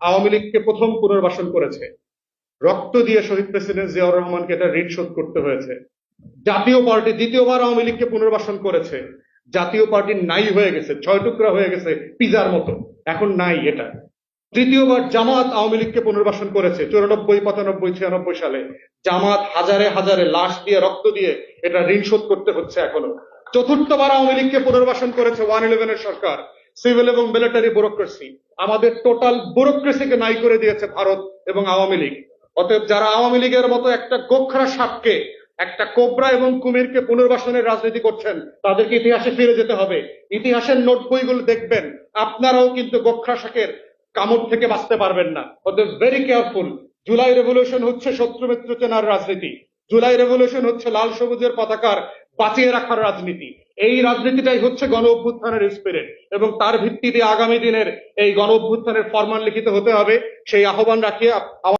আওয়ামী লীগকে প্রথম পুনর্বাসন করেছে, রক্ত দিয়ে শহীদ প্রেসিডেন্ট জিয়াউর রহমানকে এটা ঋণ শোধ করতে হয়েছে। জাতীয় পার্টি দ্বিতীয়বার আওয়ামী লীগকে পুনর্বাসন করেছে, জাতীয় পার্টি নাই হয়ে গেছে, ছয় টুকরা হয়ে গেছে পিজার মতো, এখন নাই এটা। তৃতীয়বার জামাত আওয়ামী লীগকে পুনর্বাসন করেছে 94, 95, 96 সালে। জামাত হাজারে হাজারে লাশ দিয়ে রক্ত দিয়ে এটা ঋণ শোধ করতে হচ্ছে এখনো। চতুর্থবার আওয়ামী লীগকে পুনর্বাসন করেছে 111 এর সরকার, সিভিল এবং মিলিটারি ব্যুরোক্রেসি। আমাদের টোটাল ব্যুরোক্রেসিকে নাই করে দিয়েছে ভারত এবং আওয়ামী লীগ। অতএব যারা আওয়ামী লীগের মতো একটা গোখরা সাপকে, একটা কোবরা এবং কুমিরকে পুনর্বাসনের রাজনীতি করছেন, তাদেরকে ইতিহাসে ফিরে যেতে হবে। ইতিহাসের নোট বইগুলো দেখবেন, আপনারাও কিন্তু গোখরা শাকের কামড় থেকে বাঁচতে পারবেন না। অতএব ভেরি কেয়ারফুল। জুলাই রেভলিউশন হচ্ছে শত্রু মিত্র চেনার রাজনীতি। জুলাই রেভলিউশন হচ্ছে লাল সবুজের পতাকার বাঁচিয়ে রাখার রাজনীতি। এই রাজনীতিটাই হচ্ছে গণ অভ্যুত্থানের স্পিরিট, এবং তার ভিত্তিতে আগামী দিনের এই গণ অভ্যুত্থানের ফরমান লিখিত হতে হবে। সেই আহ্বান রাখিয়ে